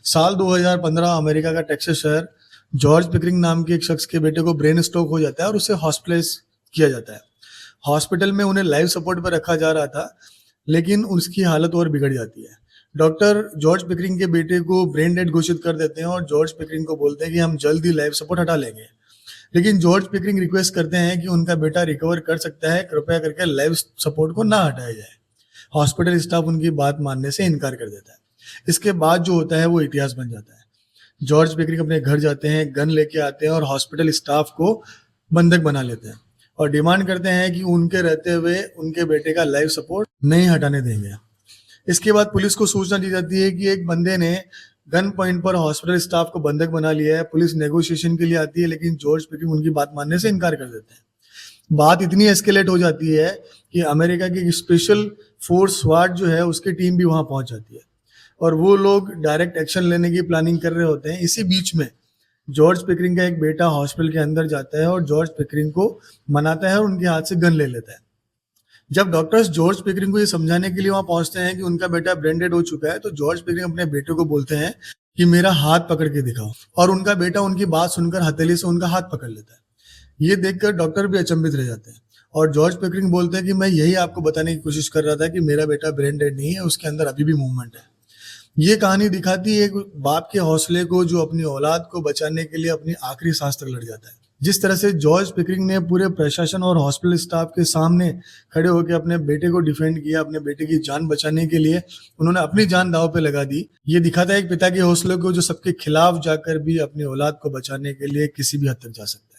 साल 2015 अमेरिका का टेक्सास शहर जॉर्ज पिकरिंग नाम के एक शख्स के बेटे को ब्रेन स्ट्रोक हो जाता है और उसे हॉस्पिटलाइज किया जाता है। हॉस्पिटल में उन्हें लाइफ सपोर्ट पर रखा जा रहा था, लेकिन उसकी हालत और बिगड़ जाती है। डॉक्टर जॉर्ज पिकरिंग के बेटे को ब्रेन डेड घोषित कर देते हैं और जॉर्ज पिकरिंग को बोलते हैं कि हम जल्द ही लाइफ सपोर्ट हटा लेंगे। लेकिन जॉर्ज पिकरिंग रिक्वेस्ट करते हैं कि उनका बेटा रिकवर कर सकता है, कृपया करके लाइफ सपोर्ट को ना हटाया जाए। हॉस्पिटल स्टाफ उनकी बात मानने से इनकार कर देता है। इसके बाद जो होता है वो इतिहास बन जाता है। जॉर्ज पिकरिंग अपने घर जाते हैं, गन लेके आते हैं और हॉस्पिटल स्टाफ को बंधक बना लेते हैं और डिमांड करते हैं कि उनके रहते हुए उनके बेटे का लाइफ सपोर्ट नहीं हटाने देंगे। इसके बाद पुलिस को सूचना दी जाती है कि एक बंदे ने गन पॉइंट पर हॉस्पिटल स्टाफ को बंधक बना लिया है। पुलिस नेगोशिएशन के लिए आती है, लेकिन जॉर्ज पिकरिंग उनकी बात मानने से इनकार कर देते हैं। बात इतनी एस्केलेट हो जाती है कि अमेरिका की स्पेशल फोर्स स्वाट जो है उसकी टीम भी वहां पहुंच जाती है और वो लोग डायरेक्ट एक्शन लेने की प्लानिंग कर रहे होते हैं। इसी बीच में जॉर्ज पिकरिंग का एक बेटा हॉस्पिटल के अंदर जाता है और जॉर्ज पिकरिंग को मनाता है और उनके हाथ से गन ले लेता है। जब डॉक्टर्स जॉर्ज पिकरिंग को ये समझाने के लिए वहां पहुंचते हैं कि उनका बेटा ब्रेन डेड हो चुका है, तो जॉर्ज पिकरिंग अपने बेटे को बोलते हैं कि मेरा हाथ पकड़ के दिखाओ, और उनका बेटा उनकी बात सुनकर हथेली से उनका हाथ पकड़ लेता है। ये देखकर डॉक्टर भी अचंभित रह जाते हैं और जॉर्ज पिकरिंग बोलते हैं कि मैं यही आपको बताने की कोशिश कर रहा था कि मेरा बेटा ब्रेन डेड नहीं है, उसके अंदर अभी भी मूवमेंट है। ये कहानी दिखाती है एक बाप के हौसले को जो अपनी औलाद को बचाने के लिए अपनी आखिरी सांस तक लड़ जाता है। जिस तरह से जॉर्ज पिकरिंग ने पूरे प्रशासन और हॉस्पिटल स्टाफ के सामने खड़े होकर अपने बेटे को डिफेंड किया, अपने बेटे की जान बचाने के लिए उन्होंने अपनी जान दांव पे लगा दी। ये दिखाता है एक पिता के हौसले को जो सबके खिलाफ जाकर भी अपनी औलाद को बचाने के लिए किसी भी हद तक जा सकता है।